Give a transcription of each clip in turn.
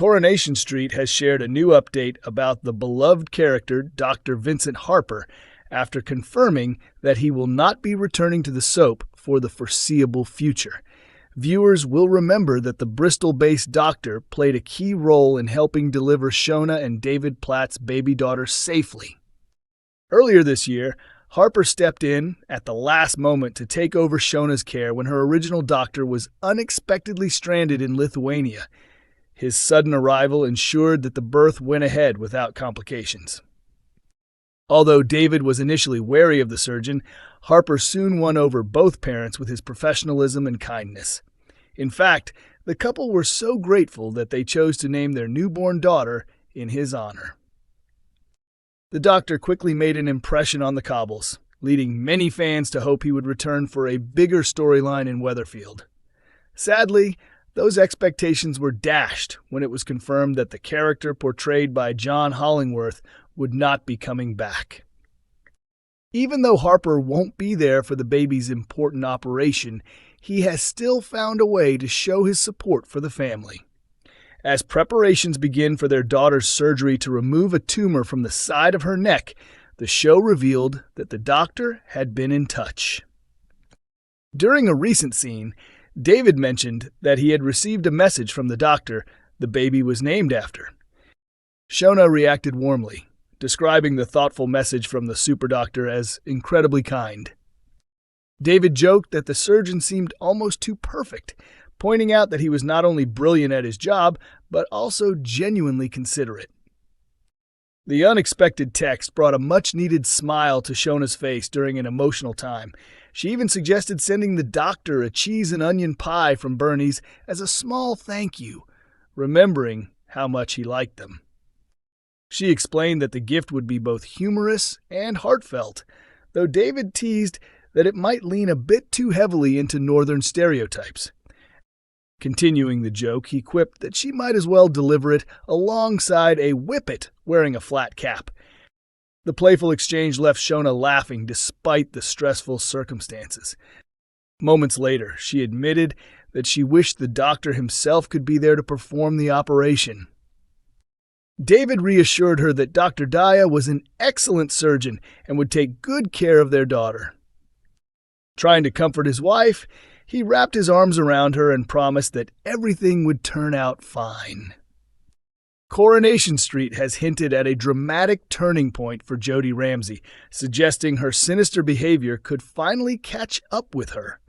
Coronation Street has shared a new update about the beloved character Dr. Vincent Harper after confirming that he will not be returning to the soap for the foreseeable future. Viewers will remember that the Bristol-based doctor played a key role in helping deliver Shona and David Platt's baby daughter safely. Earlier this year, Harper stepped in at the last moment to take over Shona's care when her original doctor was unexpectedly stranded in Lithuania. His sudden arrival ensured that the birth went ahead without complications. Although David was initially wary of the surgeon, Harper soon won over both parents with his professionalism and kindness. In fact, the couple were so grateful that they chose to name their newborn daughter in his honor. The doctor quickly made an impression on the cobbles, leading many fans to hope he would return for a bigger storyline in Weatherfield. Sadly, those expectations were dashed when it was confirmed that the character portrayed by John Hollingworth would not be coming back. Even though Harper won't be there for the baby's important operation, he has still found a way to show his support for the family. As preparations begin for their daughter's surgery to remove a tumor from the side of her neck, the show revealed that the doctor had been in touch. During a recent scene, David mentioned that he had received a message from the doctor the baby was named after. Shona reacted warmly, describing the thoughtful message from the super doctor as incredibly kind. David joked that the surgeon seemed almost too perfect, pointing out that he was not only brilliant at his job, but also genuinely considerate. The unexpected text brought a much-needed smile to Shona's face during an emotional time. She even suggested sending the doctor a cheese and onion pie from Bernie's as a small thank you, remembering how much he liked them. She explained that the gift would be both humorous and heartfelt, though David teased that it might lean a bit too heavily into Northern stereotypes. Continuing the joke, he quipped that she might as well deliver it alongside a whippet wearing a flat cap. The playful exchange left Shona laughing despite the stressful circumstances. Moments later, she admitted that she wished the doctor himself could be there to perform the operation. David reassured her that Dr. Daya was an excellent surgeon and would take good care of their daughter. Trying to comfort his wife, he wrapped his arms around her and promised that everything would turn out fine. Coronation Street has hinted at a dramatic turning point for Jodie Ramsey, suggesting her sinister behavior could finally catch up with her.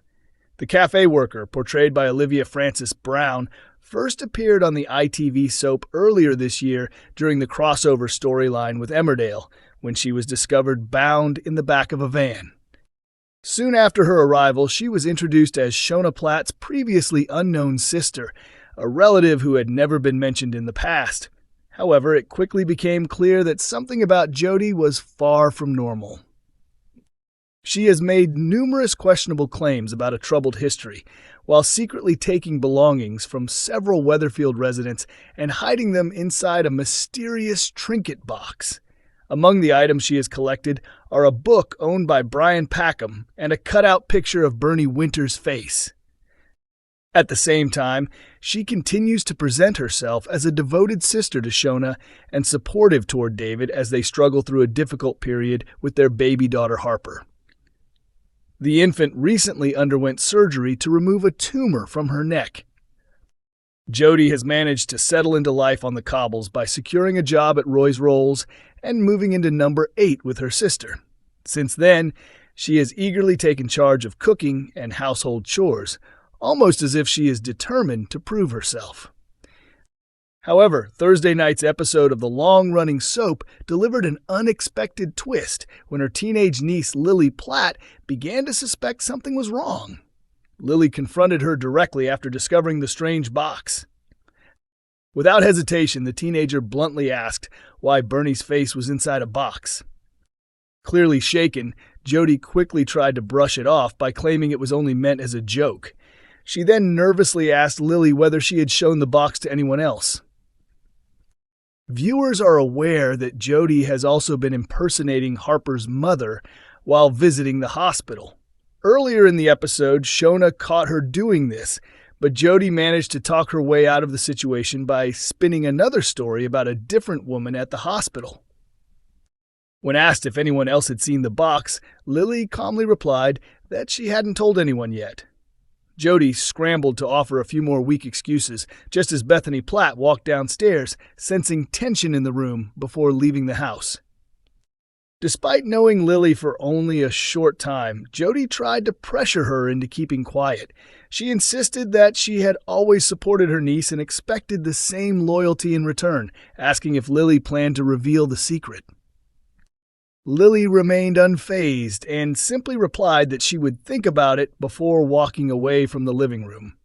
The cafe worker, portrayed by Olivia Francis Brown, first appeared on the ITV soap earlier this year during the crossover storyline with Emmerdale, when she was discovered bound in the back of a van. Soon after her arrival, she was introduced as Shona Platt's previously unknown sister, a relative who had never been mentioned in the past. However, it quickly became clear that something about Jodie was far from normal. She has made numerous questionable claims about a troubled history, while secretly taking belongings from several Weatherfield residents and hiding them inside a mysterious trinket box. Among the items she has collected are a book owned by Brian Packham and a cutout picture of Bernie Winter's face. At the same time, she continues to present herself as a devoted sister to Shona and supportive toward David as they struggle through a difficult period with their baby daughter Harper. The infant recently underwent surgery to remove a tumor from her neck. Jodie has managed to settle into life on the cobbles by securing a job at Roy's Rolls and moving into number 8 with her sister. Since then, she has eagerly taken charge of cooking and household chores, almost as if she is determined to prove herself. However, Thursday night's episode of the long-running soap delivered an unexpected twist when her teenage niece Lily Platt began to suspect something was wrong. Lily confronted her directly after discovering the strange box. Without hesitation, the teenager bluntly asked why Bernie's face was inside a box. Clearly shaken, Jodie quickly tried to brush it off by claiming it was only meant as a joke. She then nervously asked Lily whether she had shown the box to anyone else. Viewers are aware that Jodie has also been impersonating Harper's mother while visiting the hospital. Earlier in the episode, Shona caught her doing this, But Jodie managed to talk her way out of the situation by spinning another story about a different woman at the hospital. When asked if anyone else had seen the box, Lily calmly replied that she hadn't told anyone yet. Jodie scrambled to offer a few more weak excuses, just as Bethany Platt walked downstairs, sensing tension in the room before leaving the house. Despite knowing Lily for only a short time, Jodie tried to pressure her into keeping quiet. She insisted that she had always supported her niece and expected the same loyalty in return, asking if Lily planned to reveal the secret. Lily remained unfazed and simply replied that she would think about it before walking away from the living room.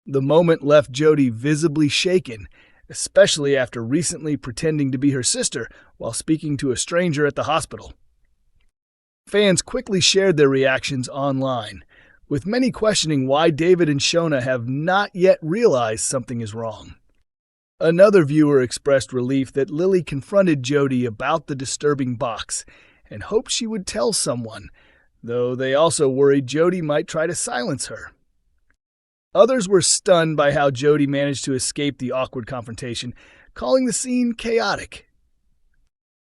The moment left Jodie visibly shaken, especially after recently pretending to be her sister while speaking to a stranger at the hospital. Fans quickly shared their reactions online, with many questioning why David and Shona have not yet realized something is wrong. Another viewer expressed relief that Lily confronted Jodie about the disturbing box and hoped she would tell someone, though they also worried Jodie might try to silence her. Others were stunned by how Jodie managed to escape the awkward confrontation, calling the scene chaotic.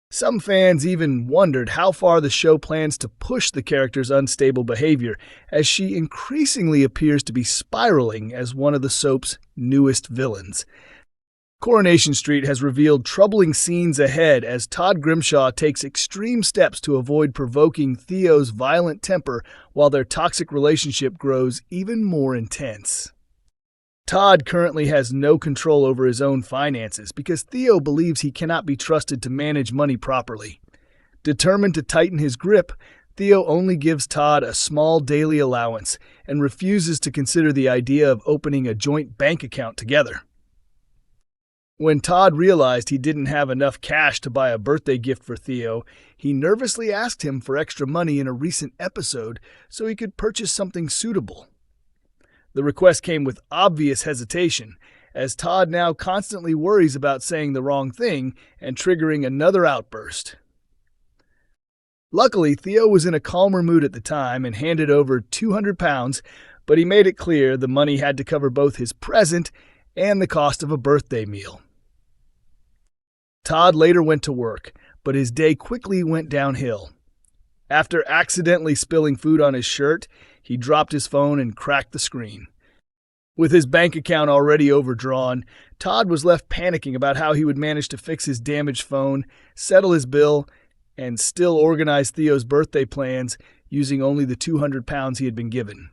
Some fans even wondered how far the show plans to push the character's unstable behavior, as she increasingly appears to be spiraling as one of the soap's newest villains. Coronation Street has revealed troubling scenes ahead as Todd Grimshaw takes extreme steps to avoid provoking Theo's violent temper while their toxic relationship grows even more intense. Todd currently has no control over his own finances because Theo believes he cannot be trusted to manage money properly. Determined to tighten his grip, Theo only gives Todd a small daily allowance and refuses to consider the idea of opening a joint bank account together. When Todd realized he didn't have enough cash to buy a birthday gift for Theo, he nervously asked him for extra money in a recent episode so he could purchase something suitable. The request came with obvious hesitation, as Todd now constantly worries about saying the wrong thing and triggering another outburst. Luckily, Theo was in a calmer mood at the time and handed over £200, but he made it clear the money had to cover both his present and the cost of a birthday meal. Todd later went to work, but his day quickly went downhill. After accidentally spilling food on his shirt, he dropped his phone and cracked the screen. With his bank account already overdrawn, Todd was left panicking about how he would manage to fix his damaged phone, settle his bill, and still organize Theo's birthday plans using only the £200 he had been given.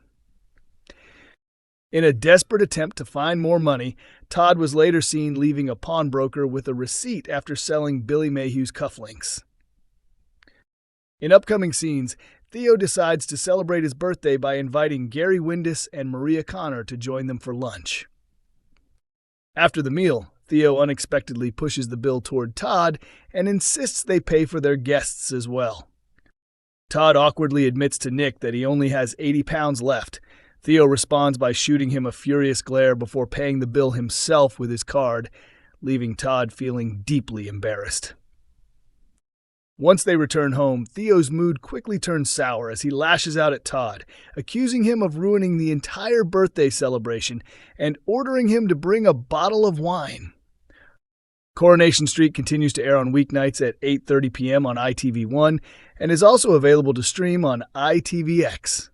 In a desperate attempt to find more money, Todd was later seen leaving a pawnbroker with a receipt after selling Billy Mayhew's cufflinks. In upcoming scenes, Theo decides to celebrate his birthday by inviting Gary Windus and Maria Connor to join them for lunch. After the meal, Theo unexpectedly pushes the bill toward Todd and insists they pay for their guests as well. Todd awkwardly admits to Nick that he only has £80 left. Theo responds by shooting him a furious glare before paying the bill himself with his card, leaving Todd feeling deeply embarrassed. Once they return home, Theo's mood quickly turns sour as he lashes out at Todd, accusing him of ruining the entire birthday celebration and ordering him to bring a bottle of wine. Coronation Street continues to air on weeknights at 8:30 p.m. on ITV1 and is also available to stream on ITVX.